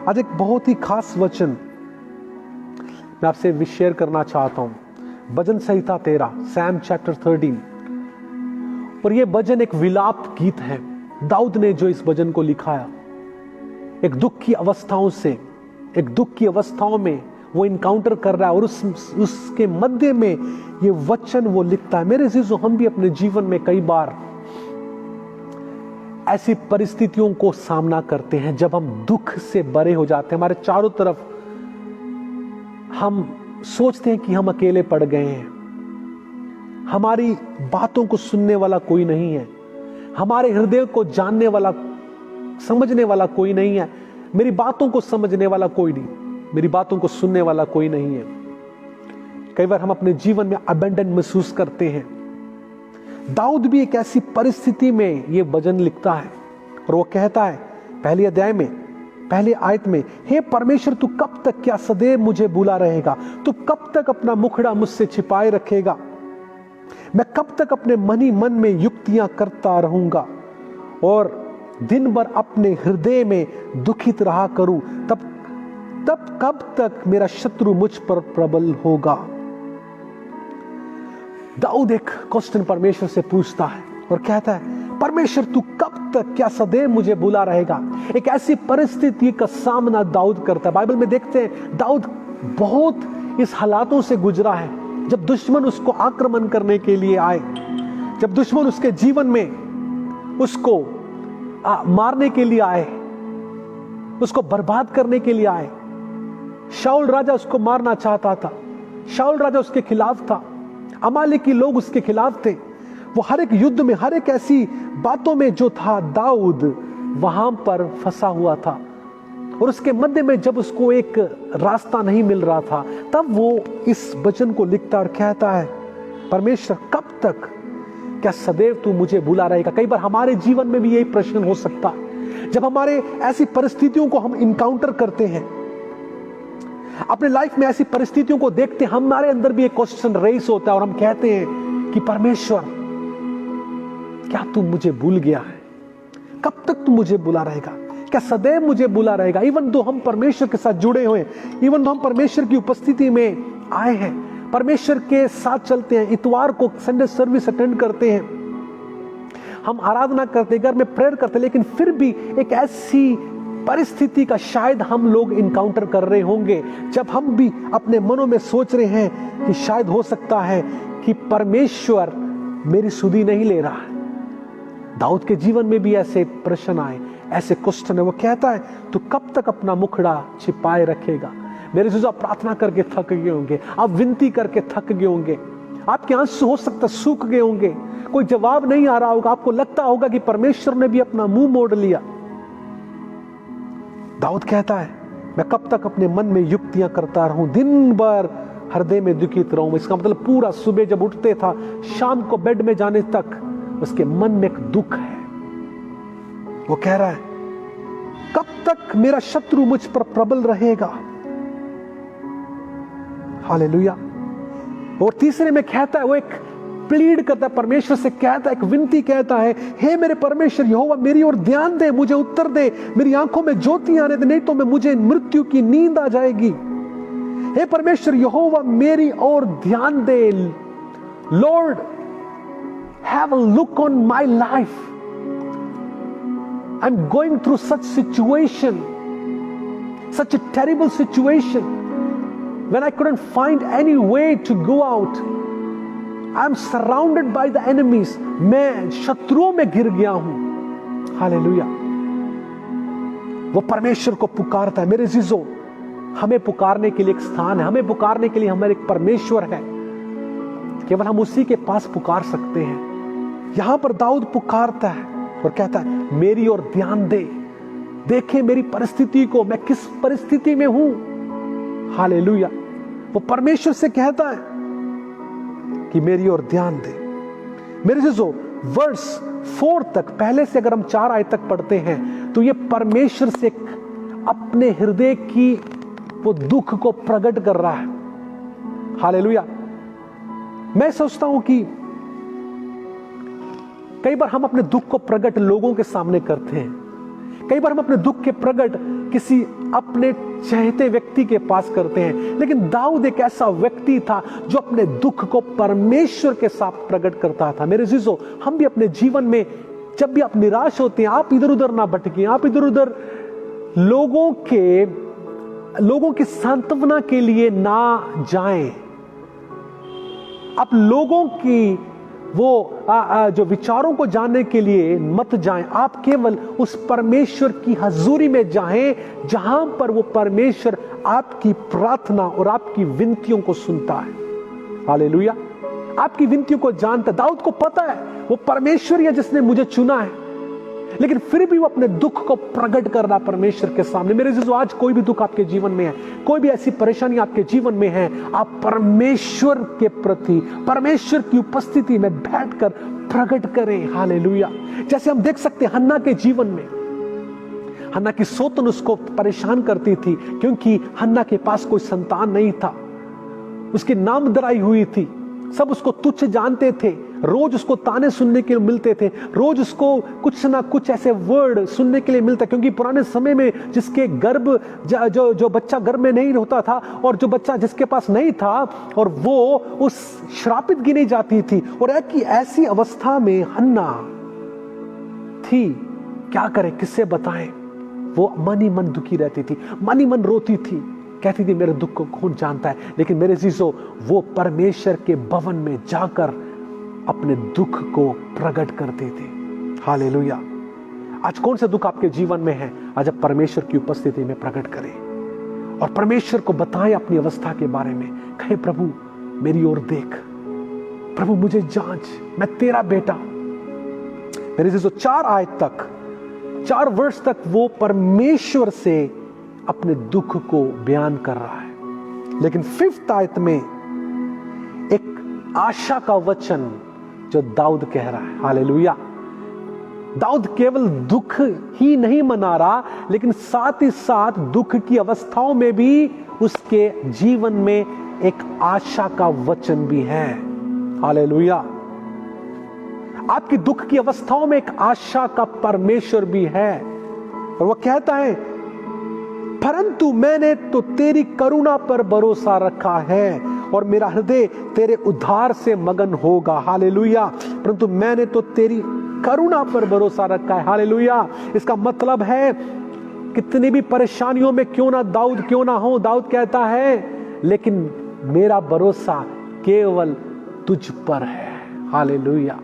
आज एक बहुत ही खास वचन मैं आपसे शेयर करना चाहता हूं। भजन संहिता 13, सैम चैप्टर 13। और यह भजन एक विलाप गीत है। दाऊद ने जो इस भजन को लिखाया, एक दुख की अवस्थाओं से, एक दुख की अवस्थाओं में वो इनकाउंटर कर रहा है और उसके मध्य में ये वचन वो लिखता है। मेरे अजीजों, हम भी अपने जीवन में कई बार ऐसी परिस्थितियों को सामना करते हैं जब हम दुख से भरे हो जाते हैं। हमारे चारों तरफ हम सोचते हैं कि हम अकेले पड़ गए हैं, हमारी बातों को सुनने वाला कोई नहीं है, हमारे हृदय को जानने वाला, समझने वाला कोई नहीं है, मेरी बातों को समझने वाला कोई नहीं, मेरी बातों को सुनने वाला कोई नहीं है। कई बार हम अपने जीवन में अबेंडन महसूस करते हैं। दाऊद भी एक ऐसी परिस्थिति में यह भजन लिखता है और वो कहता है पहले अध्याय में, पहले आयत में, हे परमेश्वर, तू कब तक, क्या सदैव मुझे भूला रहेगा? तू कब तक अपना मुखड़ा मुझसे छिपाए रखेगा? मैं कब तक अपने मनी मन में युक्तियां करता रहूंगा और दिन भर अपने हृदय में दुखित रहा करूं? तब कब तक मेरा शत्रु मुझ पर प्रबल होगा? दाऊद एक क्वेश्चन परमेश्वर से पूछता है और कहता है, परमेश्वर, तू कब तक, क्या सदैव मुझे भूला रहेगा? एक ऐसी परिस्थिति का सामना दाऊद करता है। बाइबल में देखते हैं दाऊद बहुत इस हालातों से गुजरा है। जब दुश्मन उसको आक्रमण करने के लिए आए, जब दुश्मन उसके जीवन में उसको मारने के लिए आए, उसको बर्बाद करने के लिए आए, शाऊल राजा उसको मारना चाहता था, शाऊल राजा उसके खिलाफ था, अमालेकी लोग उसके खिलाफ थे। वो हर एक युद्ध में, हर एक ऐसी बातों में जो था, दाऊद वहां पर फंसा हुआ था। और उसके मध्य में जब उसको एक रास्ता नहीं मिल रहा था, तब वो इस वचन को लिखता और कहता है, परमेश्वर, कब तक, क्या सदैव तू मुझे भूला रहेगा? कई बार हमारे जीवन में भी यही प्रश्न हो सकता है। जब हमारे ऐसी परिस्थितियों को हम इनकाउंटर करते हैं, अपने लाइफ में ऐसी परिस्थितियों को देखते हैं, हमारे अंदर भी एक क्वेश्चन रेस होता है और हम कहते हैं कि परमेश्वर, क्या तू मुझे भूल गया है? कब तक तू मुझे भूला रहेगा? क्या सदैव मुझे भूला रहेगा? इवन दो हम परमेश्वर के साथ जुड़े हुए, इवन दो हम परमेश्वर की उपस्थिति में आए हैं, परमेश्वर के साथ चलते हैं, इतवार को संडे सर्विस अटेंड करते हैं, हम आराधना करते हैं, घर में प्रेयर करते हैं, लेकिन फिर भी एक ऐसी परिस्थिति का शायद हम लोग इनकाउंटर कर रहे होंगे जब हम भी अपने मनों में सोच रहे हैं कि शायद हो सकता है कि परमेश्वर मेरी सुधि नहीं ले रहा है। दाऊद के जीवन में भी ऐसे प्रश्न आए, ऐसे क्वेश्चन है। वो कहता है, तू कब तक अपना मुखड़ा छिपाए रखेगा? मेरे जीजू, आप प्रार्थना करके थक गए होंगे, आप विनती करके थक गए होंगे, आपके आंसू हो सकता सूख गए होंगे, कोई जवाब नहीं आ रहा होगा, आपको लगता होगा कि परमेश्वर ने भी अपना मुंह मोड़ लिया। दाऊद कहता है, मैं कब तक अपने मन में युक्तियां करता रहूं, दिन भर हृदय में दुखित रहूं। इसका मतलब पूरा सुबह जब उठते था, शाम को बेड में जाने तक उसके मन में एक दुख है। वो कह रहा है, कब तक मेरा शत्रु मुझ पर प्रबल रहेगा? हालेलुया। और तीसरे में कहता है, वो एक प्लीड करता है, परमेश्वर से कहता है, एक विनती कहता है, हे मेरे परमेश्वर यहोवा, मेरी ओर ध्यान दे, मुझे उत्तर दे, मेरी आंखों में ज्योति आने दे, नहीं तो मुझे मृत्यु की नींद आ जाएगी। हे परमेश्वर यहोवा, मेरी ओर ध्यान दे। Lord, have a look on my life. I am going through such situation, such a terrible situation, when I couldn't find any way to go out. I'm surrounded by the enemies. मैं शत्रुओं में घिर गया हूं। Hallelujah. वो परमेश्वर को पुकारता है। मेरे जीजो, हमें पुकारने के लिए एक स्थान है, हमें पुकारने के लिए हमारे एक परमेश्वर है, केवल हम उसी के पास पुकार सकते हैं। यहां पर दाऊद पुकारता है और कहता है, मेरी ओर ध्यान दे, देखे मेरी परिस्थिति को, मैं किस परिस्थिति में हूं। हालेलुया। वो परमेश्वर से कहता है कि मेरी ओर ध्यान दे। मेरे जीजो, वर्स 4 तक, पहले से अगर हम 4 आयत तक पढ़ते हैं तो ये परमेश्वर से अपने हृदय की वो दुख को प्रकट कर रहा है। हालेलुया। मैं सोचता हूं कि कई बार हम अपने दुख को प्रकट लोगों के सामने करते हैं, कई बार हम अपने दुख के प्रकट किसी अपने चाहते व्यक्ति के पास करते हैं, लेकिन दाऊद एक ऐसा व्यक्ति था जो अपने दुख को परमेश्वर के साथ प्रकट करता था। मेरे जीजो, हम भी अपने जीवन में जब भी आप निराश होते हैं, आप इधर उधर ना भटकें, आप इधर उधर लोगों की सांत्वना के लिए ना जाएं, आप लोगों की जो विचारों को जानने के लिए मत जाएं। आप केवल उस परमेश्वर की हजूरी में जाएं जहां पर वो परमेश्वर आपकी प्रार्थना और आपकी विनतियों को सुनता है। हालेलुया। आपकी विनतियों को जानता है। दाऊद को पता है वो परमेश्वर है जिसने मुझे चुना है, लेकिन फिर भी वो अपने दुख को प्रकट कर रहा परमेश्वर के सामने। मेरे जीजो, आज कोई भी दुख आपके जीवन में है, कोई भी ऐसी परेशानी आपके जीवन में है, आप परमेश्वर के प्रति परमेश्वर की उपस्थिति में बैठकर प्रकट करें। हालेलुया। जैसे हम देख सकते हैं हन्ना के जीवन में, हन्ना की सौतन उसको परेशान करती थी क्योंकि हन्ना के पास कोई संतान नहीं था। उसकी नामधराई हुई थी, सब उसको तुच्छ जानते थे, रोज उसको ताने सुनने के लिए मिलते थे, रोज उसको कुछ ना कुछ ऐसे वर्ड सुनने के लिए मिलता, क्योंकि पुराने समय में जिसके गर्भ जो बच्चा गर्भ में नहीं होता था और जो बच्चा जिसके पास नहीं था, और वो उस श्रापित गिनी जाती थी। और ऐसी अवस्था में हन्ना थी, क्या करे, किससे बताएं। वो मन ही मन दुखी रहती थी, मन ही मन रोती थी, कहती थी मेरे दुख को कौन जानता है। लेकिन मेरे जीजो, वो परमेश्वर के भवन में जाकर अपने दुख को प्रकट करते थे। हालेलुया। आज कौन से दुख आपके जीवन में है, आज आप परमेश्वर की उपस्थिति में प्रकट करें और परमेश्वर को बताएं अपनी अवस्था के बारे में। कहे प्रभु मेरी ओर देख, प्रभु मुझे जांच, मैं तेरा बेटा। मेरे जीजो, 4 वर्ष तक वो परमेश्वर से अपने दुख को बयान कर रहा है, लेकिन 5th आयत में एक आशा का वचन जो दाऊद कह रहा है। हालेलुया। दाऊद केवल दुख ही नहीं मना रहा, लेकिन साथ ही साथ दुख की अवस्थाओं में भी उसके जीवन में एक आशा का वचन भी है। हालेलुया। आपकी दुख की अवस्थाओं में एक आशा का परमेश्वर भी है, और वो कहता है परंतु मैंने तो तेरी करुणा पर भरोसा रखा है और मेरा हृदय तेरे उद्धार से मगन होगा। हालेलुया। परंतु मैंने तो तेरी करुणा पर भरोसा रखा है। हालेलुया। इसका मतलब है कितनी भी परेशानियों में क्यों ना हो, दाऊद कहता है लेकिन मेरा भरोसा केवल तुझ पर है। हालेलुया।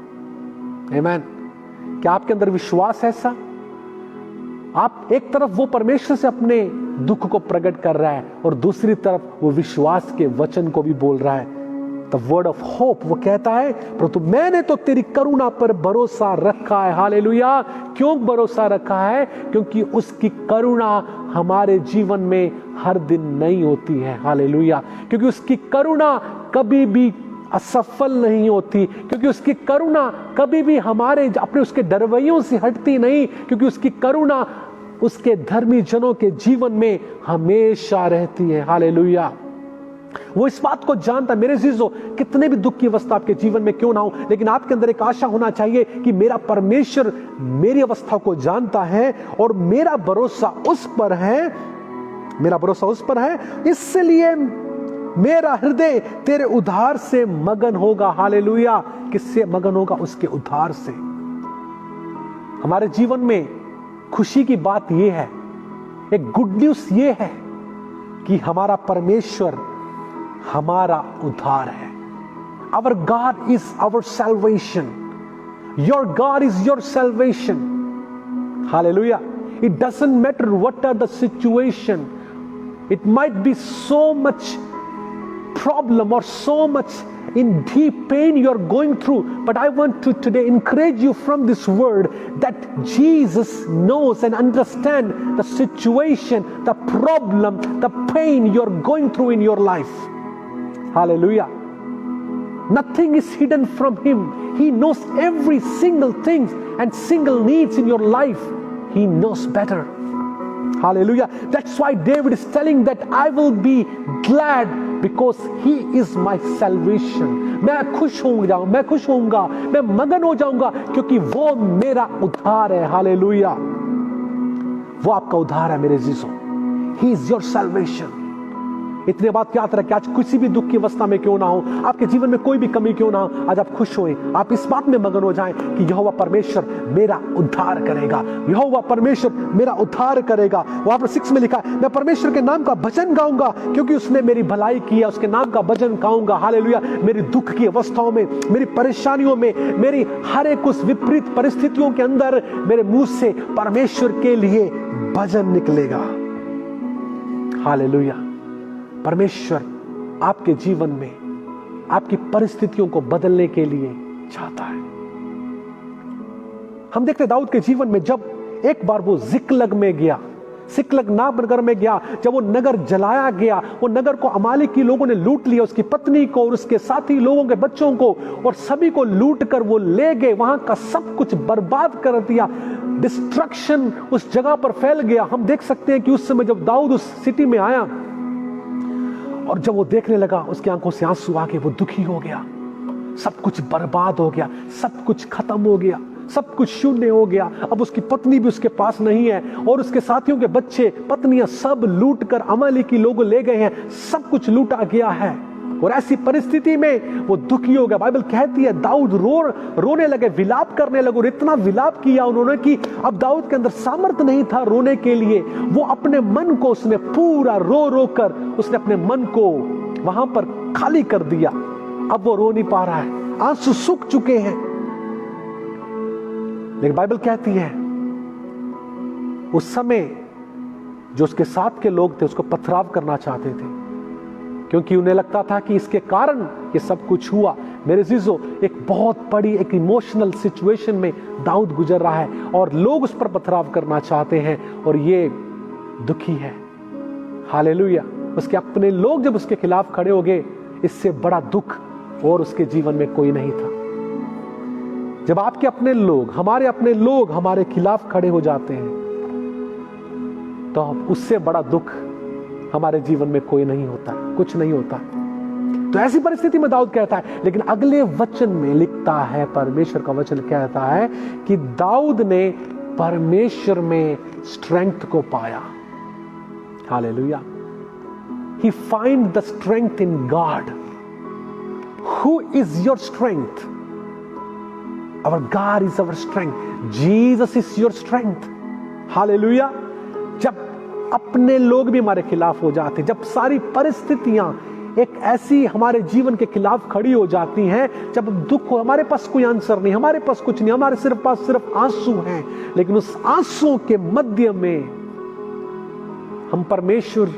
आमीन। क्या आपके अंदर विश्वास है ऐसा? आप एक तरफ वो परमेश्वर से अपने दुख को प्रकट कर रहा है और दूसरी तरफ वो विश्वास के वचन को भी बोल रहा है, द वर्ड ऑफ होप। वो कहता है परंतु मैंने तो तेरी करुणा पर भरोसा रखा है। हालेलुया। क्यों भरोसा रखा है? क्योंकि उसकी करुणा हमारे जीवन में हर दिन नहीं होती है। हालेलुया। क्योंकि उसकी करुणा कभी भी असफल नहीं होती, क्योंकि उसकी करुणा कभी भी हमारे अपने उसके डरवैयों से हटती नहीं, क्योंकि उसकी करुणा उसके धर्मी जनों के जीवन में हमेशा रहती है। हालेलुया। वो इस बात को जानता है। मेरे जीजो, कितने भी दुख की अवस्था आपके जीवन में क्यों ना हो, लेकिन आपके अंदर एक आशा होना चाहिए कि मेरा परमेश्वर मेरी अवस्था को जानता है और मेरा भरोसा उस पर है, इसलिए मेरा हृदय तेरे उद्धार से मगन होगा। हालेलुया। किससे मगन होगा? उसके उद्धार से। हमारे जीवन में खुशी की बात यह है, एक गुड न्यूज यह है कि हमारा परमेश्वर हमारा उद्धार है। Our God is our salvation. Your God is your salvation. Hallelujah. It doesn't matter what are the situation. It might be so much problem or so much in deep pain you're going through, but I want to today encourage you from this word that Jesus knows and understands the situation, the problem, the pain you're going through in your life. Hallelujah. Nothing is hidden from him. He knows every single thing and single needs in your life. He knows better. Hallelujah. That's why David is telling that I will be glad because he is my salvation. मैं खुश होऊंगा, मैं मगन हो जाऊंगा क्योंकि वो मेरा उद्धार है। हालेलुया। वो आपका उद्धार है मेरे Jesus. He is your salvation. इतने बात याद रखें, आज किसी भी दुख की अवस्था में क्यों ना हो, आपके जीवन में कोई भी कमी क्यों ना हो, आज आप खुश होएं, आप इस बात में मगन हो जाएं कि यहोवा परमेश्वर मेरा उद्धार करेगा, यहोवा परमेश्वर मेरा उद्धार करेगा। वहां पर 6 में लिखा है, मैं परमेश्वर के नाम का भजन गाऊंगा क्योंकि उसने मेरी भलाई की है, उसके नाम का भजन गाऊंगा। हालेलुया। मेरी दुख की अवस्थाओं में, मेरी परेशानियों में, मेरी हर एक उस विपरीत परिस्थितियों के अंदर मेरे मुंह से परमेश्वर के लिए भजन निकलेगा। हालेलुया। परमेश्वर आपके जीवन में आपकी परिस्थितियों को बदलने के लिए चाहता है। हम देखते दाऊद के जीवन में जब एक बार वो जिक्लग में गया, सिकलग नाम नगर में गया, जब वो नगर जलाया गया, वो नगर को अमालेक की लोगों ने लूट लिया, उसकी पत्नी को और उसके साथी लोगों के बच्चों को और सभी को लूट कर वो ले गए, वहां का सब कुछ बर्बाद कर दिया। डिस्ट्रक्शन उस जगह पर फैल गया। हम देख सकते हैं कि उस समय जब दाऊद उस सिटी में आया और जब वो देखने लगा, उसकी आंखों से आंसू आ गए, वो दुखी हो गया। सब कुछ बर्बाद हो गया, सब कुछ खत्म हो गया, सब कुछ शून्य हो गया। अब उसकी पत्नी भी उसके पास नहीं है और उसके साथियों के बच्चे पत्नियां सब लूट कर अमालेकी लोग ले गए हैं, सब कुछ लूटा गया है। और ऐसी परिस्थिति में वो दुखी हो गया। बाइबल कहती है दाऊद रोने लगे, विलाप करने लगे, और इतना विलाप किया उन्होंने कि अब दाऊद के अंदर सामर्थ्य नहीं था रोने के लिए। वो अपने मन को उसने पूरा रो रो कर उसने अपने मन को वहां पर खाली कर दिया। अब वो रो नहीं पा रहा है, आंसू सूख चुके हैं। लेकिन बाइबल कहती है उस समय जो उसके साथ के लोग थे उसको पथराव करना चाहते थे, क्योंकि उन्हें लगता था कि इसके कारण ये सब कुछ हुआ। मेरे जीजो, एक बहुत बड़ी एक इमोशनल सिचुएशन में दाऊद गुजर रहा है और लोग उस पर पथराव करना चाहते हैं और ये दुखी है। हालेलुया। उसके अपने लोग जब उसके खिलाफ खड़े हो गए, इससे बड़ा दुख और उसके जीवन में कोई नहीं था। जब आपके अपने लोग, हमारे अपने लोग हमारे खिलाफ खड़े हो जाते हैं तो उससे बड़ा दुख हमारे जीवन में कोई नहीं होता, कुछ नहीं होता। तो ऐसी परिस्थिति में दाऊद कहता है, लेकिन अगले वचन में लिखता है, परमेश्वर का वचन कहता है कि दाऊद ने परमेश्वर में स्ट्रेंथ को पाया। Hallelujah. He find the strength in God. Who is your strength? Our God is our strength. Jesus is your strength. Hallelujah. जब अपने लोग भी हमारे खिलाफ हो जाते, जब सारी परिस्थितियां एक ऐसी हमारे जीवन के खिलाफ खड़ी हो जाती हैं, जब दुख हो, हमारे पास कोई आंसर नहीं, हमारे पास कुछ नहीं, हमारे पास सिर्फ आंसू हैं, लेकिन उस आंसुओं के मध्य में हम परमेश्वर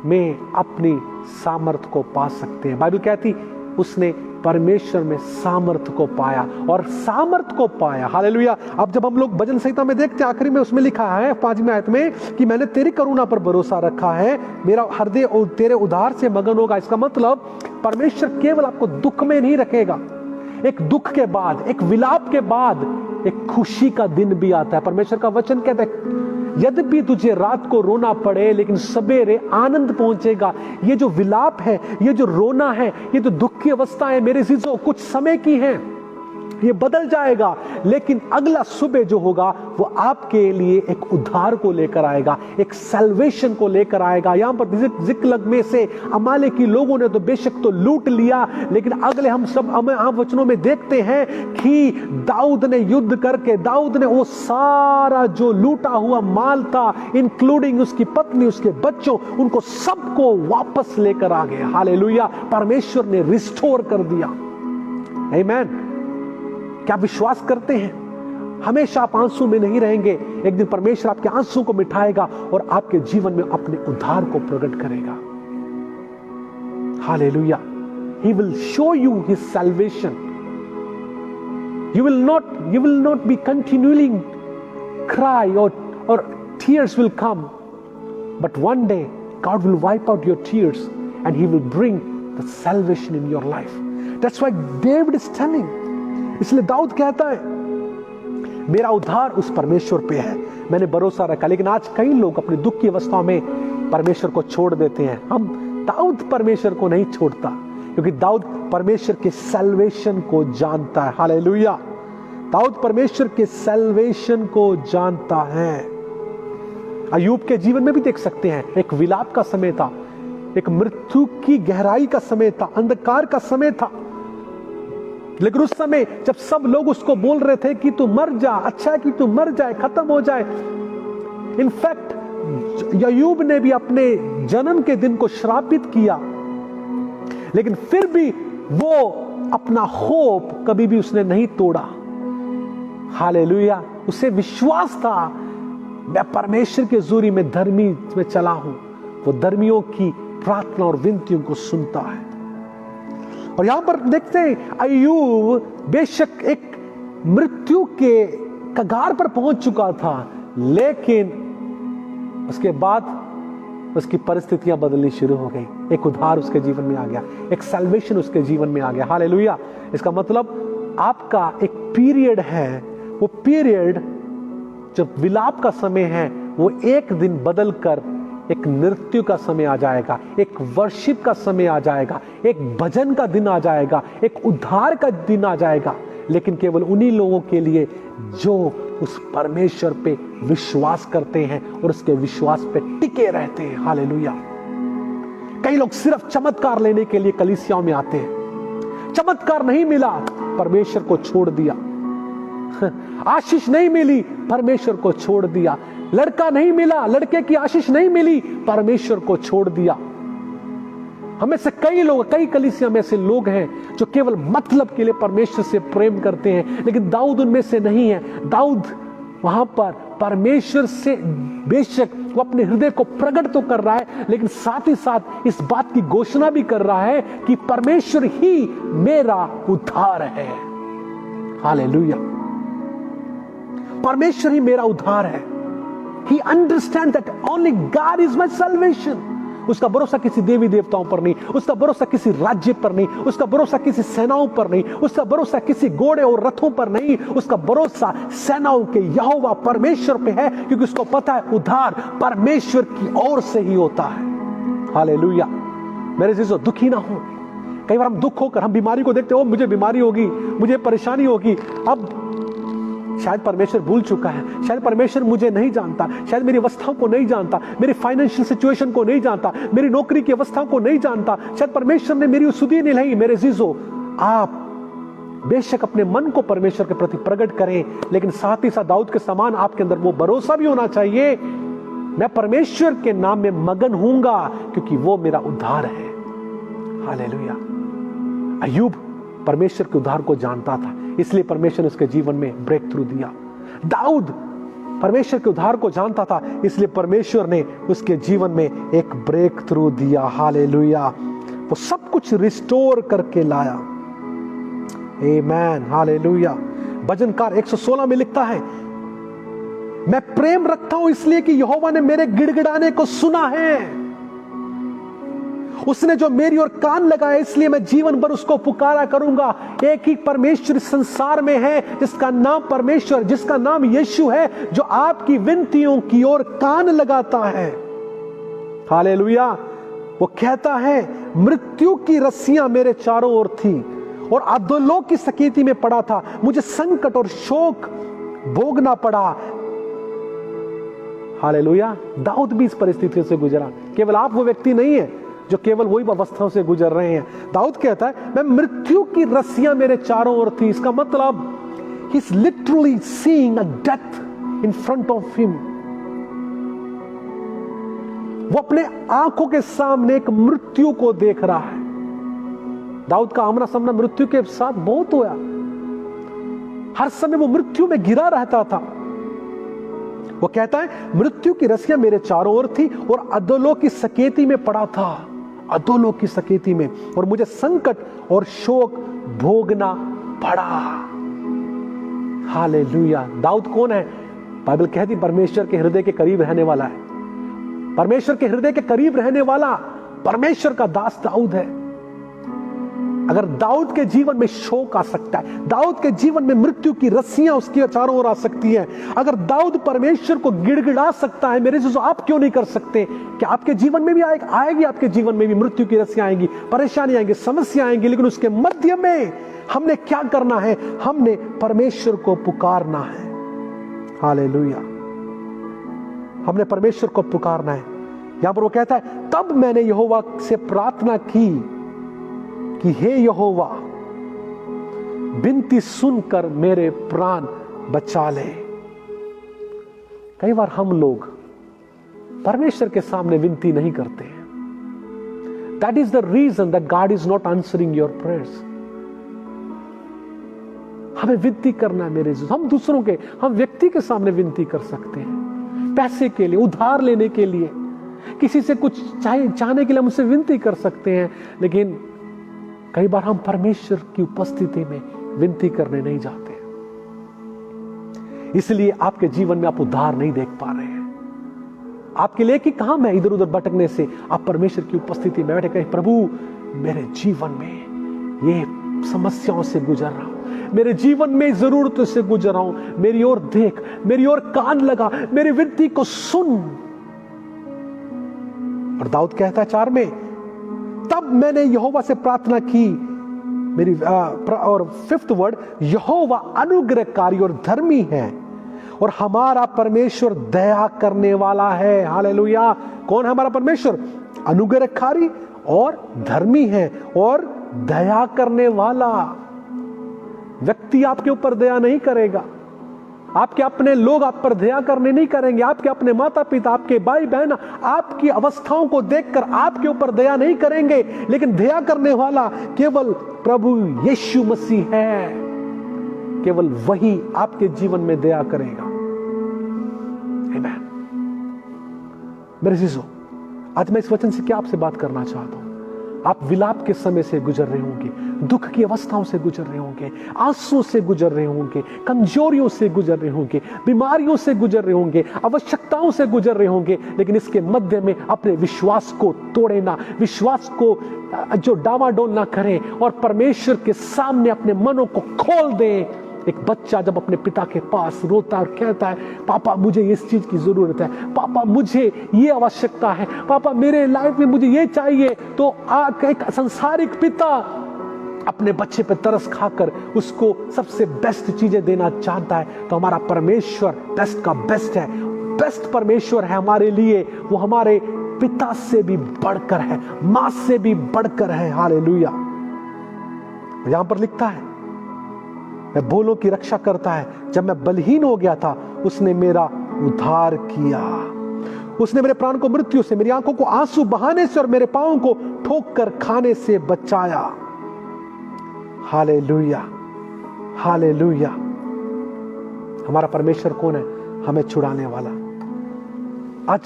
में अपनी सामर्थ को पा सकते हैं। बाइबल कहती उसने परमेश्वर में सामर्थ को पाया और सामर्थ को पाया। हालेलुया। अब जब हम लोग भजन संहिता में देखते हैं, आखिरी में उसमें लिखा है 5वीं आयत में कि मैंने तेरी करुणा पर भरोसा रखा है, मेरा हृदय और तेरे उद्धार से मगन होगा। इसका मतलब परमेश्वर केवल आपको दुख में नहीं रखेगा, एक दुख के बाद, एक विलाप के बाद एक खुशी का दिन भी आता है। परमेश्वर का वचन कहता है यद्यपि तुझे रात को रोना पड़े लेकिन सवेरे आनंद पहुंचेगा। ये जो विलाप है, ये जो रोना है, ये जो दुख की अवस्था है मेरे चीजों कुछ समय की है, ये बदल जाएगा, लेकिन अगला सुबह जो होगा वो आपके लिए एक उद्धार को लेकर आएगा, एक सैल्वेशन को लेकर आएगा। यहां पर जिक्लग में से अमालेकी लोगों ने तो बेशक तो लूट लिया, लेकिन अगले हम वचनों में देखते हैं कि दाऊद ने युद्ध करके, दाऊद ने वो सारा जो लूटा हुआ माल था, इंक्लूडिंग उसकी पत्नी, उसके बच्चों, उनको सबको वापस लेकर आ गए। हालेलुया। परमेश्वर ने रिस्टोर कर दिया। आमीन। क्या विश्वास करते हैं? हमेशा आप आंसू में नहीं रहेंगे, एक दिन परमेश्वर आपके आंसू को मिटाएगा और आपके जीवन में अपने उद्धार को प्रकट करेगा। Hallelujah. He will show you his salvation. You will not be continually cry or tears will come, but one day God will wipe out your tears and he will bring the salvation in your life. That's why David is telling, इसलिए दाऊद कहता है मेरा उद्धार उस परमेश्वर पे है, मैंने भरोसा रखा। लेकिन आज कई लोग अपने दुख की अवस्था में परमेश्वर को छोड़ देते हैं। हम दाऊद परमेश्वर को नहीं छोड़ता, क्योंकि दाऊद परमेश्वर के सैल्वेशन को जानता है। हालेलुया। दाऊद परमेश्वर के सैल्वेशन को जानता है। अय्यूब के जीवन में भी देख सकते हैं, एक विलाप का समय था, एक मृत्यु की गहराई का समय था, अंधकार का समय था। लेकिन उस समय जब सब लोग उसको बोल रहे थे कि तू मर जा, अच्छा है कि तू मर जाए, खत्म हो जाए। इनफैक्ट अय्यूब ने भी अपने जन्म के दिन को श्रापित किया, लेकिन फिर भी वो अपना होप कभी भी उसने नहीं तोड़ा। हालेलुया। उसे विश्वास था, मैं परमेश्वर के जूरी में धर्मी में चला हूं। वो धर्मियों की प्रार्थना और विनतियों को सुनता है। और यहां पर देखते हैं अय्यूब बेशक एक मृत्यु के कगार पर पहुंच चुका था, लेकिन उसके बाद उसकी परिस्थितियां बदलनी शुरू हो गई। एक उद्धार उसके जीवन में आ गया, एक सैल्वेशन उसके जीवन में आ गया। हालेलुया। इसका मतलब आपका एक पीरियड है, वो पीरियड जब विलाप का समय है, वो एक दिन बदल कर एक नृत्य का समय आ जाएगा, एक वर्शिप का समय आ जाएगा, एक भजन का दिन आ जाएगा, एक उद्धार का दिन आ जाएगा। लेकिन केवल उन्हीं लोगों के लिए जो उस परमेश्वर पे विश्वास करते हैं और उसके विश्वास पे टिके रहते हैं। हालेलुया। कई लोग सिर्फ चमत्कार लेने के लिए कलीसियाओं में आते हैं, चमत्कार नहीं मिला, परमेश्वर को छोड़ दिया। आशीष नहीं मिली, परमेश्वर को छोड़ दिया। लड़का नहीं मिला, लड़के की आशीष नहीं मिली, परमेश्वर को छोड़ दिया। हमें से कई लोग, कई कलीसिया में से लोग हैं जो केवल मतलब के लिए परमेश्वर से प्रेम करते हैं, लेकिन दाऊद उनमें से नहीं है। दाऊद वहां पर परमेश्वर से बेशक वो अपने हृदय को प्रकट तो कर रहा है, लेकिन साथ ही साथ इस बात की घोषणा भी कर रहा है कि परमेश्वर ही मेरा उद्धार है। हालेलुया। परमेश्वर ही मेरा उद्धार है। He understands that only God is my salvation. उसका भरोसा किसी देवी देवताओं पर नहीं, उसका भरोसा किसी राज्य पर नहीं, उसका भरोसा किसी सेनाओं पर नहीं, उसका भरोसा किसी घोड़े और रथों पर नहीं, उसका भरोसा सेनाओं के यहोवा परमेश्वर पे है, क्योंकि उसको पता है उद्धार परमेश्वर की ओर से ही होता है। हालेलुया। मेरे जीजो, दुखी ना हो। कई बार हम दुख होकर हम बीमारी को देखते हो, मुझे बीमारी होगी, मुझे परेशानी होगी। अब शायद परमेश्वर भूल चुका है, शायद परमेश्वर मुझे नहीं जानता, शायद मेरी अवस्थाओं को नहीं जानता, मेरी फाइनेंशियल सिचुएशन को नहीं जानता, मेरी नौकरी की अवस्थाओं को नहीं जानता, शायद परमेश्वर ने मेरी सुधी नहीं लाई। मेरे जीजो, आप बेशक अपने मन को परमेश्वर के प्रति प्रकट करें, लेकिन साथ ही साथ दाऊद के समान आपके अंदर वो भरोसा भी होना चाहिए, मैं परमेश्वर के नाम में मगन हूंगा क्योंकि वो मेरा उद्धार है। हालेलुया। अय्यूब परमेश्वर के उद्धार को जानता था, इसलिए परमेश्वर ने उसके जीवन में ब्रेक थ्रू दिया। दाऊद परमेश्वर के उद्धार को जानता था, इसलिए परमेश्वर ने उसके जीवन में एक ब्रेक थ्रू दिया। हालेलुया। वो सब कुछ रिस्टोर करके लाया। आमेन। हालेलुया। भजनकार 116 में लिखता है, मैं प्रेम रखता हूं इसलिए कि यहोवा ने मेरे गिड़गिड़ाने को सुना है। उसने जो मेरी ओर कान लगाए, इसलिए मैं जीवन भर उसको पुकारा करूंगा। एक ही परमेश्वर संसार में है जिसका नाम परमेश्वर, जिसका नाम यीशु है, जो आपकी विनतियों की ओर कान लगाता है। हालेलुया। वो कहता है, मृत्यु की रस्सियां मेरे चारों ओर थी और अधोलोक की सकेती में पड़ा था, मुझे संकट और शोक भोगना पड़ा। हालेलुया। दाऊद भी इस परिस्थिति से गुजरा। केवल आप वो व्यक्ति नहीं है जो केवल वही अवस्थाओं से गुजर रहे हैं। दाऊद कहता है, मैं मृत्यु की रस्सियां मेरे चारों ओर थी। इसका मतलब he is literally seeing a death in front of him. वो अपने आंखों के सामने एक मृत्यु को देख रहा है। दाऊद का आमना सामना मृत्यु के साथ बहुत हुआ। हर समय वो मृत्यु में घिरा रहता था। वो कहता है, मृत्यु की रस्सियां मेरे चारों ओर थी और अधोलोक की सकेती में पड़ा था, अधोलोक की सकेती में, और मुझे संकट और शोक भोगना पड़ा। हालेलुया। दाऊद कौन है? बाइबल कहती परमेश्वर के हृदय के करीब रहने वाला है। परमेश्वर के हृदय के करीब रहने वाला परमेश्वर का दास दाऊद है। अगर दाऊद के जीवन में शोक आ सकता है, दाऊद के जीवन में मृत्यु की रस्सियां उसके चारों ओर आ सकती हैं, अगर दाऊद परमेश्वर को गिड़गिड़ा सकता है, मेरे से आप क्यों नहीं कर सकते? कि आपके जीवन में भी आएगी, आपके जीवन में भी मृत्यु की रस्सियां आएंगी, परेशानी आएंगी, समस्या आएंगी, लेकिन उसके मध्य में हमने क्या करना है? हमने परमेश्वर को पुकारना है। हालेलुया। हमने परमेश्वर को पुकारना है। यहां पर वो कहता है तब मैंने यहोवा से प्रार्थना की कि हे यहोवा, विनती सुनकर मेरे प्राण बचा ले। कई बार हम लोग परमेश्वर के सामने विनती नहीं करते हैं। That is the reason that God is not answering your prayers. हमें विनती करना है मेरे जीवन। हम दूसरों के, हम व्यक्ति के सामने विनती कर सकते हैं, पैसे के लिए, उधार लेने के लिए, किसी से कुछ चाहने के लिए हम उससे विनती कर सकते हैं। लेकिन कई बार हम परमेश्वर की उपस्थिति में विनती करने नहीं जाते, इसलिए आपके जीवन में आप उद्धार नहीं देख पा रहे हैं। आपके लिए कि काम है इधर उधर भटकने से, आप परमेश्वर की उपस्थिति में बैठे कहें प्रभु मेरे जीवन में ये समस्याओं से गुजर रहा हूं, मेरे जीवन में जरूरतों से गुजर रहा हूं, मेरी ओर देख, मेरी ओर कान लगा, मेरी विनती को सुन। और दाऊद कहता है 4 में, तब मैंने यहोवा से प्रार्थना की मेरी और 5th वर्ड, यहोवा अनुग्रहकारी और धर्मी है और हमारा परमेश्वर दया करने वाला है। हालेलुया। कौन है हमारा परमेश्वर? अनुग्रहकारी और धर्मी है और दया करने वाला। व्यक्ति आपके ऊपर दया नहीं करेगा, आपके अपने लोग आप पर दया करने नहीं करेंगे, आपके अपने माता पिता, आपके भाई बहन आपकी अवस्थाओं को देखकर आपके ऊपर दया नहीं करेंगे, लेकिन दया करने वाला केवल प्रभु यीशु मसीह है। केवल वही आपके जीवन में दया करेगा। आमीन। मेरे जीजो, आज मैं इस वचन से क्या आपसे बात करना चाहता हूं। आप विलाप के समय से गुजर रहे होंगे, दुख की अवस्थाओं से गुजर रहे होंगे, आंसू से गुजर रहे होंगे, कमजोरियों से गुजर रहे होंगे, बीमारियों से गुजर रहे होंगे, आवश्यकताओं से गुजर रहे होंगे, लेकिन इसके मध्य में अपने विश्वास को तोड़े ना, विश्वास को जो डावाडोल ना करें और परमेश्वर के सामने अपने मनों को खोल दें। एक बच्चा जब अपने पिता के पास रोता और कहता है पापा मुझे इस चीज की जरूरत है, पापा मुझे ये आवश्यकता है, पापा मेरे लाइफ में मुझे ये चाहिए, तो एक संसारिक पिता अपने बच्चे पे तरस खाकर उसको सबसे बेस्ट चीजें देना चाहता है। तो हमारा परमेश्वर बेस्ट का बेस्ट है, बेस्ट परमेश्वर है हमारे लिए। वो हमारे पिता से भी बढ़कर है, मां से भी बढ़कर है। हालेलुया। यहां पर लिखता है मैं बोलों की रक्षा करता है, जब मैं बलहीन हो गया था उसने मेरा उद्धार किया। उसने मेरे प्राण को मृत्यु से, मेरी आंखों को आंसू बहाने से और मेरे पांवों को ठोक कर खाने से बचाया। Hallelujah, hallelujah. हमारा परमेश्वर कौन है? हमें छुड़ाने वाला। आज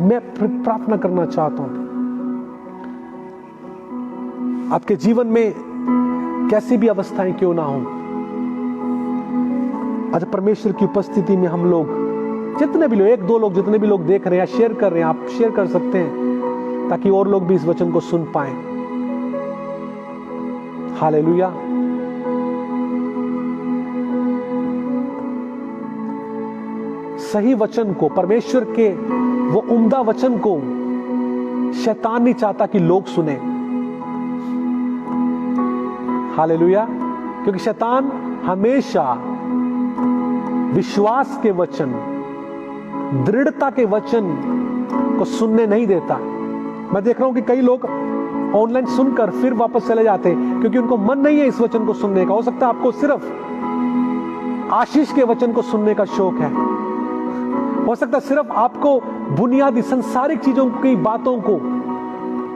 मैं प्रार्थना करना चाहता हूं, आपके जीवन में कैसी भी अवस्थाएं क्यों ना हो, आज परमेश्वर की उपस्थिति में हम लोग जितने भी लोग, 1-2 लोग, जितने भी लोग देख रहे हैं, शेयर कर रहे हैं, आप शेयर कर सकते हैं ताकि और लोग भी इस वचन को सुन पाए। हालेलुया। सही वचन को, परमेश्वर के वो उम्दा वचन को शैतान नहीं चाहता कि लोग सुने। हालेलुया। क्योंकि शैतान हमेशा विश्वास के वचन, दृढ़ता के वचन को सुनने नहीं देता। मैं देख रहा हूं कि कई लोग ऑनलाइन सुनकर फिर वापस चले जाते हैं क्योंकि उनको मन नहीं है इस वचन को सुनने का। हो सकता है आपको सिर्फ आशीष के वचन को सुनने का शौक है, हो सकता है सिर्फ आपको बुनियादी संसारिक चीजों की बातों को,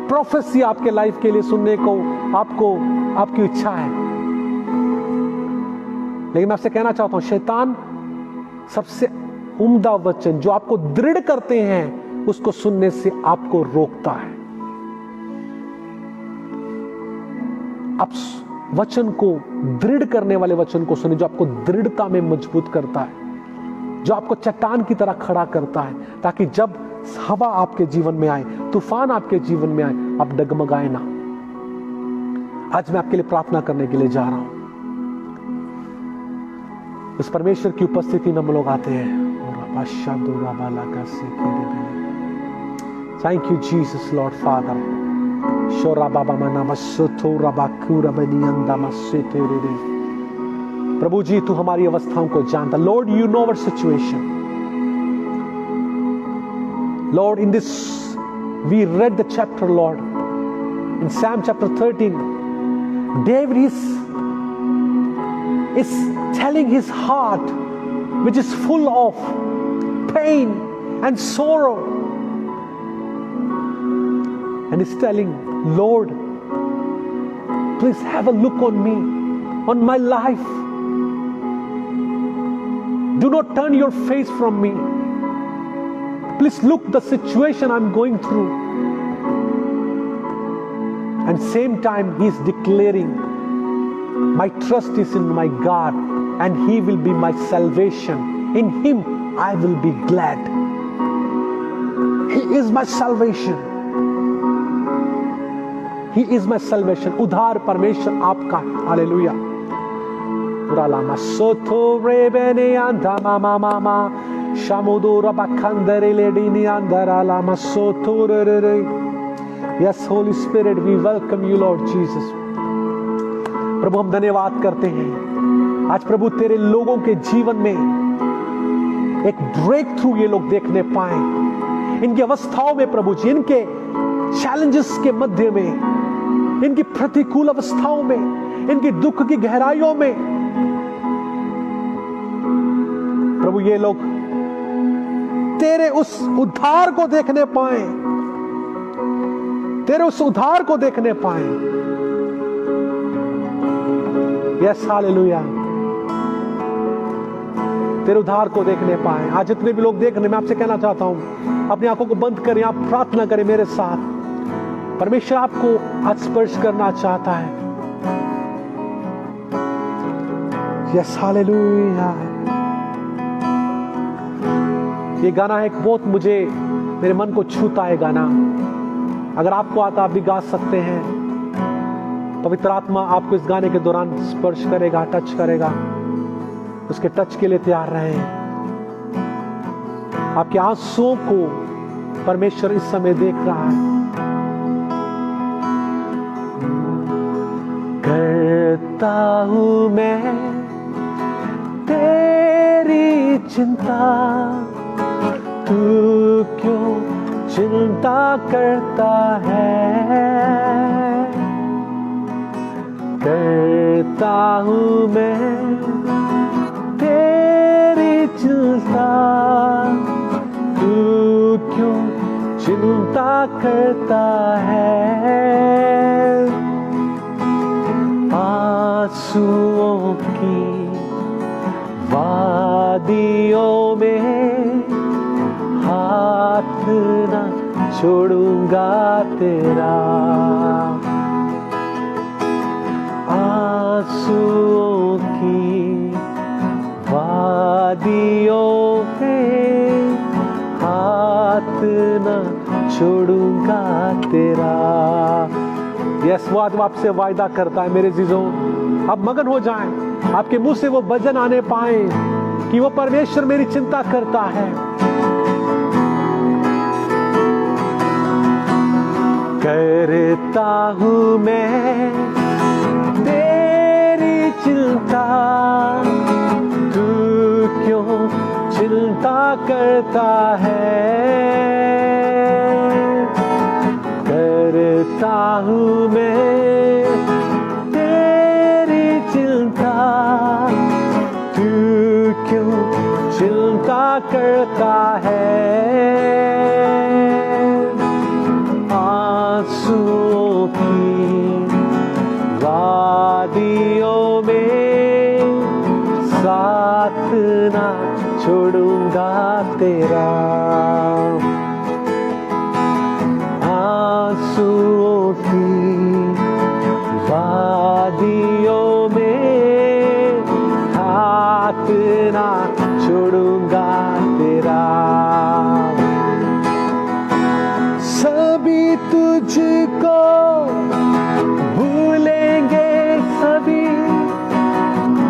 प्रोफेसी आपके लाइफ के लिए सुनने को आपको आपकी इच्छा है। लेकिन मैं आपसे कहना चाहता हूं, शैतान सबसे उम्दा वचन जो आपको दृढ़ करते हैं उसको सुनने से आपको रोकता है। आप वचन को, दृढ़ करने वाले वचन को सुने, जो आपको दृढ़ता में मजबूत करता है, जो आपको चट्टान की तरह खड़ा करता है, ताकि जब हवा आपके जीवन में आए, तूफान आपके जीवन में आए, आप डगमगाए ना। आज मैं आपके लिए प्रार्थना करने के लिए जा रहा हूं। उस परमेश्वर की उपस्थिति में हम लोग आते हैं। Thank you Jesus Lord Father. प्रभु जी, तू हमारी अवस्थाओं को जानता। Lord, you know our situation. Lord, in this, we read the chapter, Lord. In Psalm chapter 13, David is telling his heart, which is full of pain and sorrow. And he's telling, Lord, please have a look on me, on my life. Do not turn your face from me. Please look the situation I'm going through. And same time he's declaring, my trust is in my God and he will be my salvation. In him I will be glad. He is my salvation. He is my salvation. उद्धार परमेश्वर आपका. Hallelujah. Uralama soto rebene anda mama mama shamudura bakandere ledini andara lama soto re. Yes, Holy Spirit, we welcome you, Lord Jesus. प्रभु हम धन्यवाद करते हैं आज प्रभु तेरे लोगों के जीवन में एक ब्रेक थ्रू ये लोग देखने पाए इनकी अवस्थाओं में प्रभु जी, इनके चैलेंजेस के मध्य में, इनकी प्रतिकूल अवस्थाओं में, इनकी दुख की गहराइयों में प्रभु ये लोग तेरे उस उद्धार को देखने पाए, तेरे उस उद्धार को देखने पाए. Yes hallelujah. तेरे उद्धार को देखने पाए. आज जितने भी लोग देख रहे हैं, मैं आपसे कहना चाहता हूं, अपनी आंखों को बंद करें, आप प्रार्थना करें मेरे साथ. परमेश्वर आपको आज स्पर्श करना चाहता है. Yes hallelujah. ये गाना एक बहुत मुझे मेरे मन को छूता है गाना. अगर आपको आता आप भी गा सकते हैं. पवित्र आत्मा आपको इस गाने के दौरान स्पर्श करेगा, टच करेगा. उसके टच के लिए तैयार रहें. आपके आंसुओं को परमेश्वर इस समय देख रहा है. करता हूं मैं तेरी चिंता, तू क्यों चिंता करता है. करता हूं मैं तेरी चिंता, तू क्यों चिंता करता है. आंसुओं की वादियों में हाथ ना छोड़ूंगा तेरा. आंसुओं की वादियों में हाथ ना छोड़ूंगा तेरा. यस, वो आत्मा आपसे वायदा करता है मेरे जीजों. आप मगन हो जाएं, आपके मुंह से वो भजन आने पाए कि वो परमेश्वर मेरी चिंता करता है. करता हूं मैं तेरी चिंता, तू क्यों चिंता करता है. करता हूं मैं तेरी चिंता, तू क्यों चिंता करता है. आंसुओं की वादियों में साथ ना छोड़ूंगा तेरा. आंसुओं की वादियों में हाथ ना छोड़ूंगा तेरा. सभी तुझको भूलेंगे सभी,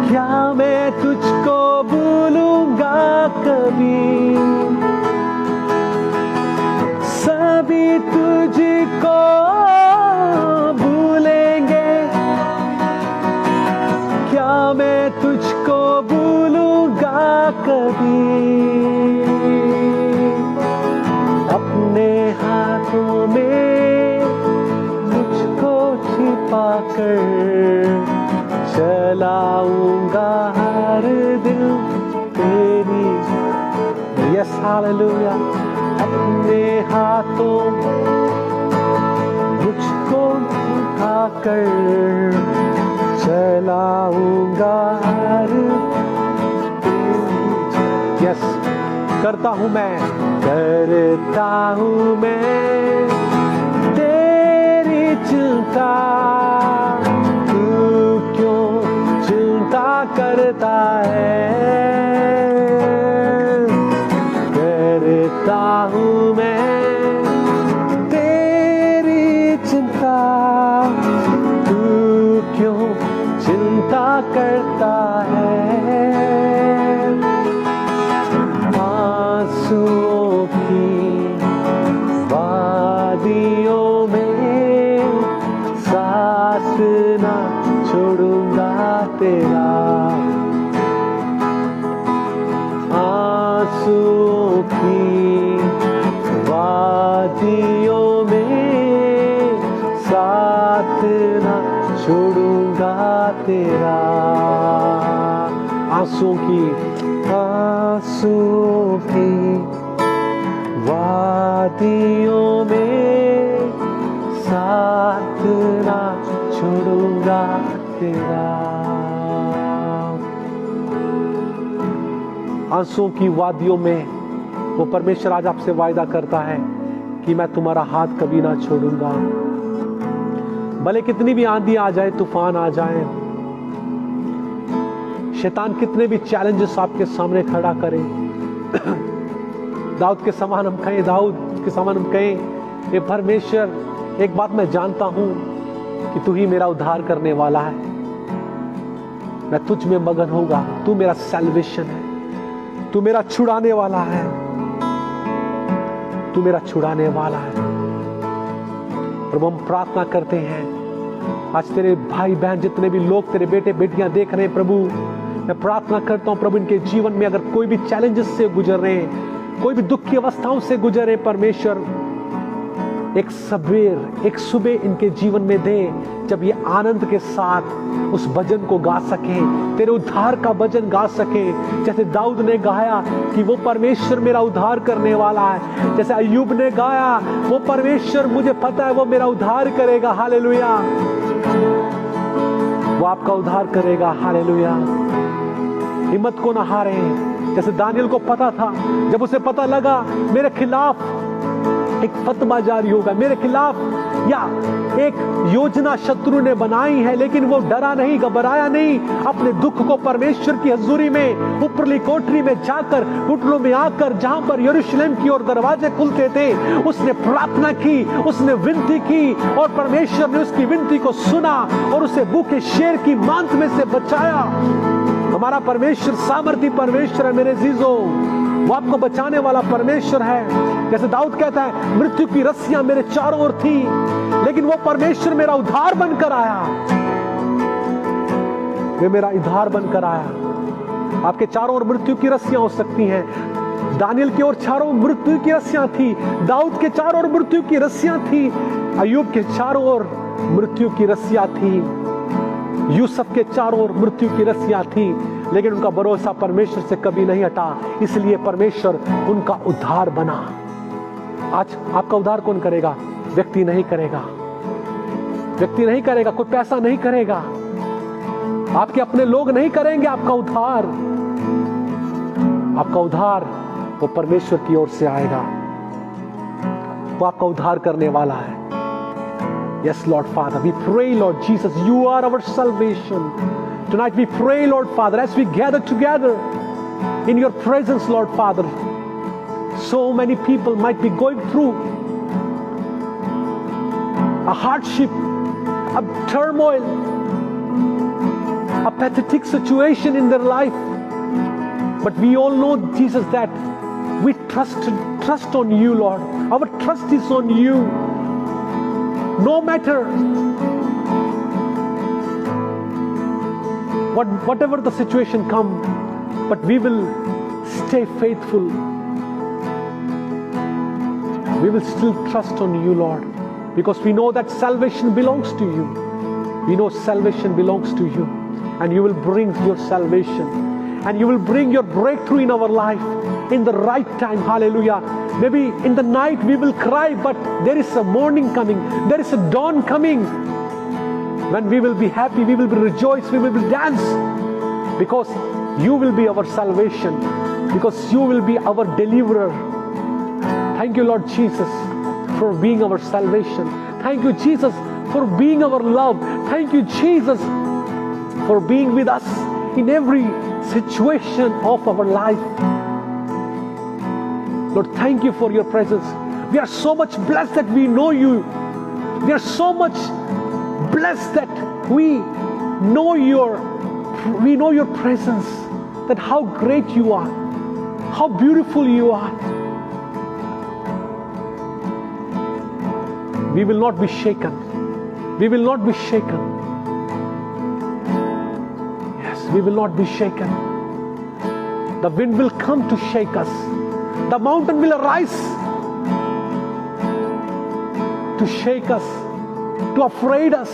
क्या मैं तुझको भूलूंगा कभी. सभी तुझको भूलेंगे, क्या मैं तुझको भूलूंगा कभी. हालेलुया। अपने हाथों मुझको उठाकर चलाऊंगा हर। यस, करता हूं मैं तेरी चिंता। तू क्यों चिंता करता है? करता हूं मैं तेरी चिंता। तू क्यों चिंता करता है? आंसुओं की वादियों में साथ ना छोड़ूंगा तेरा। आंसुओं की वादियों में साथ ना छोड़ूंगा तेरा। आंसुओं की वादियों में साथ ना छोड़ूंगा तेरा। आंसुओं की वादियों में वो परमेश्वर आज आपसे वायदा करता है कि मैं तुम्हारा हाथ कभी ना छोड़ूंगा। भले कितनी भी आंधी आ जाए, तूफान आ जाए, शैतान कितने भी चैलेंजेस आपके सामने खड़ा करे, दाऊद के समान हम कहें, हे परमेश्वर, एक बात मैं जानता हूं कि तू ही मेरा उद्धार करने वाला है। मैं तुझ में मगन होगा। तू मेरा सैल्वेशन है, तू मेरा छुड़ाने वाला है, तू मेरा छुड़ाने वाला है। प्रभु, हम प्रार्थना करते हैं आज तेरे भाई बहन जितने भी लोग तेरे बेटे बेटियां देख रहे हैं, प्रभु मैं प्रार्थना करता हूं प्रभु इनके जीवन में अगर कोई भी चैलेंजेस से गुजर रहे हैं, कोई भी दुख की अवस्थाओं से गुजर रहे, परमेश्वर एक सुबह इनके जीवन में दे जब ये आनंद के साथ उस भजन को गा सके, तेरे उद्धार का भजन गा सके। जैसे दाऊद ने गाया कि वो परमेश्वर मेरा उद्धार करने वाला है, जैसे अय्यूब ने गाया वो परमेश्वर मुझे पता है वो मेरा उद्धार करेगा। हालेलुया, वो आपका उद्धार करेगा। हालेलुया, हिम्मत को ना हारे। जैसे दानियल को पता था, जब उसे पता लगा मेरे खिलाफ एक फतवा जारी होगा, मेरे खिलाफ या एक योजना शत्रु ने बनाई है, लेकिन वो डरा नहीं, घबराया नहीं। अपने दुख को परमेश्वर की हजूरी में ऊपरली कोठरी में जाकर, घुटनों में आकर, जहां पर यरूशलेम की ओर दरवाजे खुलते थे, उसने प्रार्थना की, उसने विनती की और परमेश्वर ने उसकी विनती को सुना और उसे भूखे शेर की मांस में से बचाया। हमारा परमेश्वर सामर्थी परमेश्वर है मेरे जीजो, वो आपको बचाने वाला परमेश्वर है। जैसे दाऊद कहता है मृत्यु की रस्सियां मेरे चारों ओर थी, लेकिन वो परमेश्वर मेरा उद्धार बनकर आया, वे मेरा उद्धार बनकर आया। आपके चारों ओर मृत्यु की रस्सियां हो सकती हैं, दानियल की ओर चारों मृत्यु की रस्सियां थी, दाऊद के चारों ओर मृत्यु की रस्सियां थी, अय्यूब के चारों ओर मृत्यु की रस्सियां थी, यूसुफ के चारों ओर मृत्यु की रस्सियां थी, लेकिन उनका भरोसा परमेश्वर से कभी नहीं हटा, इसलिए परमेश्वर उनका उद्धार बना। आज आपका उद्धार कौन करेगा? व्यक्ति नहीं करेगा, व्यक्ति नहीं करेगा, कोई पैसा नहीं करेगा, आपके अपने लोग नहीं करेंगे आपका उद्धार। आपका उद्धार वो परमेश्वर की ओर से आएगा, वो आपका उद्धार करने वाला है। Yes, Lord Father, we pray, Lord Jesus, you are our salvation. Tonight we pray, Lord Father, as we gather together in your presence, Lord Father. So many people might be going through a hardship, a turmoil, a pathetic situation in their life. But we all know, Jesus, that we trust on you, Lord. Our trust is on you. No matter whatever the situation come, but we will stay faithful. We will still trust on you, Lord, because we know that salvation belongs to you. We know salvation belongs to you, and you will bring your salvation, and you will bring your breakthrough in our life. in the right time. Hallelujah. Maybe in the night we will cry, but there is a morning coming. There is a dawn coming when we will be happy, we will be rejoiced, we will be dance, because you will be our salvation, because you will be our deliverer. Thank you, Lord Jesus, for being our salvation. Thank you, Jesus, for being our love. Thank you, Jesus, for being with us in every situation of our life. Lord, thank you for your presence. We are so much blessed that we know you. We are so much blessed that we know your presence, that how great you are, how beautiful you are. We will not be shaken. We will not be shaken. Yes, we will not be shaken. The wind will come to shake us. The mountain will arise to shake us, to afraid us,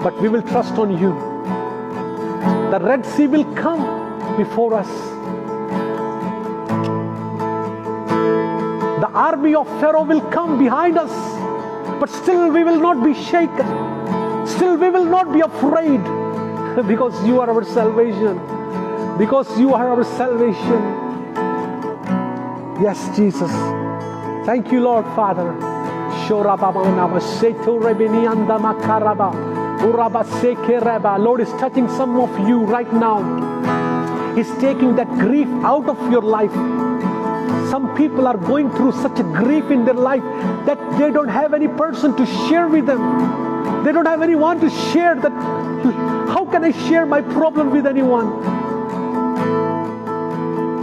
but we will trust on you. The Red Sea will come before us. The army of Pharaoh will come behind us, but still we will not be shaken. Still we will not be afraid, because you are our salvation. Because you are our salvation. Yes, Jesus. Thank you, Lord Father. Lord is touching some of you right now. He's taking that grief out of your life. Some people are going through such a grief in their life that they don't have any person to share with them. They don't have anyone to share that. How can I share my problem with anyone?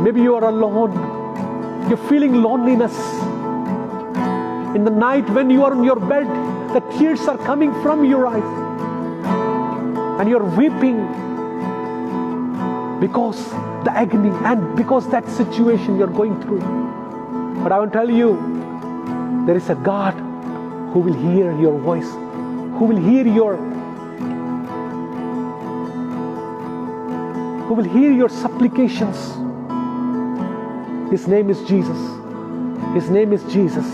Maybe you are alone. You're feeling loneliness. In the night when you are on your bed, the tears are coming from your eyes. And you're weeping because the agony and because that situation you're going through. But I want to tell you, there is a God who will hear your voice, who will hear your supplications. His name is Jesus. His name is Jesus.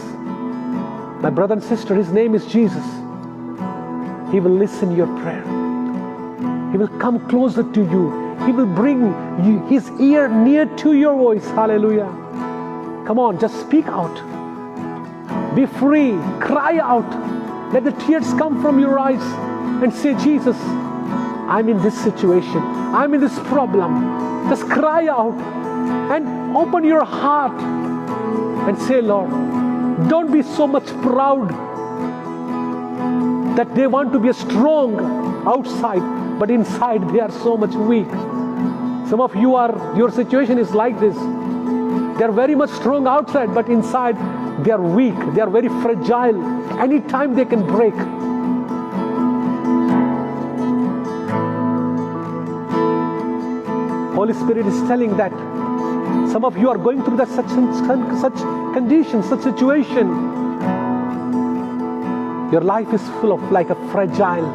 My brother and sister, His name is Jesus. He will listen to your prayer. He will come closer to you. He will bring His ear near to your voice. Hallelujah. Come on, just speak out. Be free. Cry out. Let the tears come from your eyes and say, Jesus, I'm in this situation. I'm in this problem. Just cry out and open your heart and say, Lord, don't be so much proud that they want to be strong outside, but inside they are so much weak. Some of you your situation is like this. They are very much strong outside, but inside they are weak. They are very fragile. Anytime they can break. Holy Spirit is telling that some of you are going through such conditions, such situation. Your life is full of like a fragile,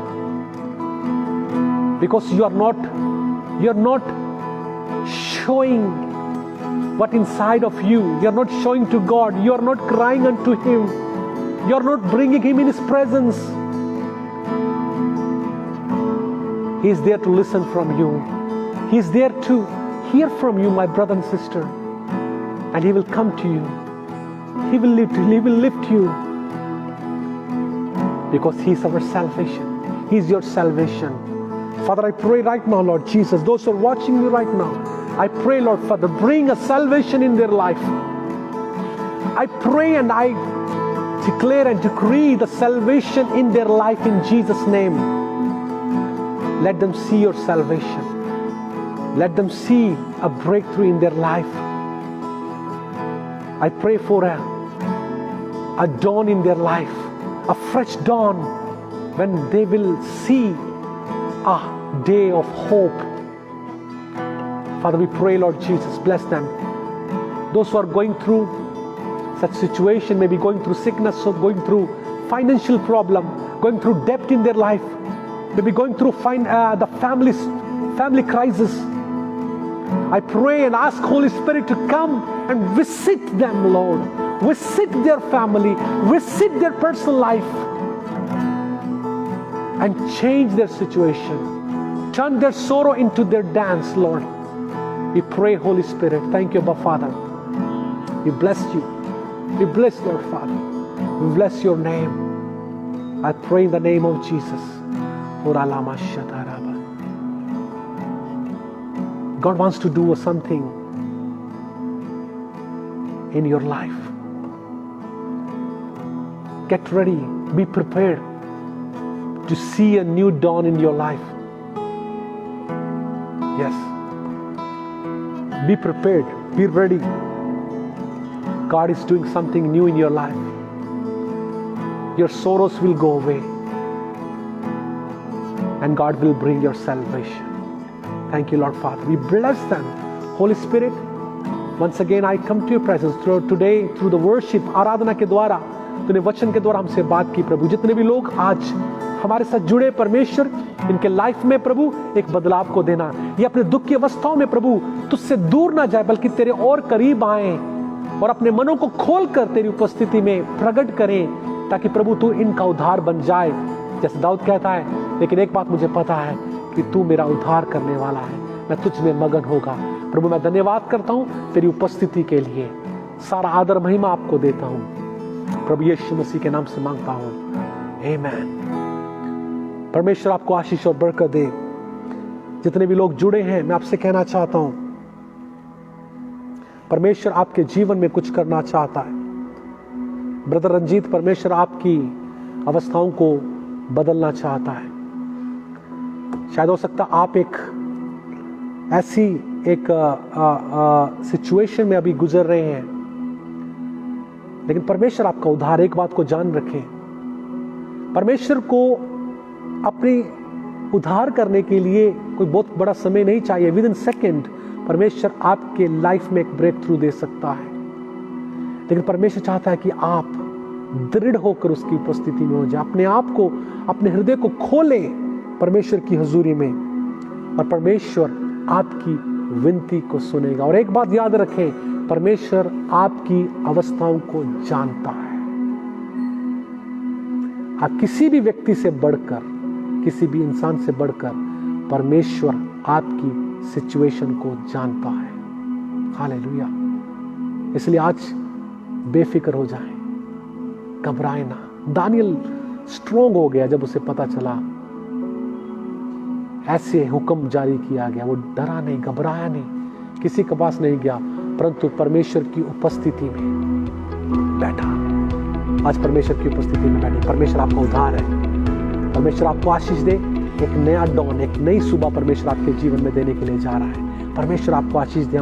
because you are not showing what inside of you. You are not showing to God. You are not crying unto Him. You are not bringing Him in His presence. He is there to listen from you. He is there to hear from you, my brother and sister. And He will come to you. He will lift you. Because He is our salvation. He is your salvation. Father, I pray right now, Lord Jesus, those who are watching me right now, I pray, Lord Father, bring a salvation in their life. I pray and I declare and decree the salvation in their life in Jesus' name. Let them see your salvation. Let them see a breakthrough in their life. I pray for a dawn in their life, a fresh dawn when they will see a day of hope. Father, we pray, Lord Jesus, bless them. Those who are going through such situation, maybe going through sickness or going through financial problem, going through debt in their life, maybe going through the family crisis. I pray and ask Holy Spirit to come and visit them, Lord. Visit their family, visit their personal life, and change their situation. Turn their sorrow into their dance, Lord. We pray, Holy Spirit. Thank you, Abba Father. We bless you. We bless Lord Father. We bless your name. I pray in the name of Jesus. God wants to do something in your life. Get ready. Be prepared to see a new dawn in your life. Yes. Be prepared. Be ready. God is doing something new in your life. Your sorrows will go away, and God will bring your salvation. Thank you, Lord Father. We bless them. Holy Spirit, once again I come to your presence today through the worship, आराधना के द्वारा, तूने वचन के द्वारा हमसे बात की प्रभु. जितने भी लोग आज हमारे साथ जुड़े परमेश्वर, इनके लाइफ में प्रभु एक बदलाव को देना. ये अपने दुख की अवस्थाओं में प्रभु तुझसे दूर ना जाए, बल्कि तेरे और करीब आए और अपने मनों को खोलकर तेरी उपस्थिति में प्रकट करें, ताकि प्रभु तू इनका उद्धार बन जाए. जैसे दाऊद कहता है, लेकिन एक बात मुझे पता है कि तू मेरा उद्धार करने वाला है, मैं तुझ में मगन होगा. प्रभु मैं धन्यवाद करता हूँ तेरी उपस्थिति के लिए. सारा आदर महिमा आपको देता हूँ. प्रभु यीशु मसीह के नाम से मांगता हूँ. आमीन. परमेश्वर आपको आशीष और बरकत दे. जितने भी लोग जुड़े हैं, मैं आपसे कहना चाहता हूँ, परमेश्वर आपके जीवन में कुछ करना चाहता है. ब्रदर रंजीत, परमेश्वर आपकी अवस्थाओं को बदलना चाहता है. शायद हो सकता आप एक ऐसी एक सिचुएशन में अभी गुजर रहे हैं, लेकिन परमेश्वर आपका उद्धार. एक बात को जान रखें, परमेश्वर को अपनी उद्धार करने के लिए कोई बहुत बड़ा समय नहीं चाहिए. विद इन सेकेंड परमेश्वर आपके लाइफ में एक ब्रेक थ्रू दे सकता है. लेकिन परमेश्वर चाहता है कि आप दृढ़ होकर उसकी उपस्थिति में हो जाए. अपने आप को, अपने हृदय को खोलें परमेश्वर की हुजूरी में, और परमेश्वर आपकी विनती को सुनेगा. और एक बात याद रखें, परमेश्वर आपकी अवस्थाओं को जानता है. आप किसी भी व्यक्ति से बढ़कर, किसी भी इंसान से बढ़कर परमेश्वर आपकी सिचुएशन को जानता है. हालेलुया. इसलिए आज बेफिक्र हो जाएं, घबराए ना. दानियल स्ट्रॉन्ग हो गया जब उसे पता चला, ऐसे हुक्म जारी किया गया. वो डरा नहीं, घबराया नहीं, किसी के पास नहीं गया, परंतु परमेश्वर की उपस्थिति में बैठा. आज परमेश्वर की उपस्थिति में बैठे. परमेश्वर आपका उद्धार है. परमेश्वर आपको आशीष दे. एक नया डॉन, एक नई सुबह परमेश्वर आपके जीवन में देने के लिए जा रहा है. परमेश्वर आपको आशीष दे.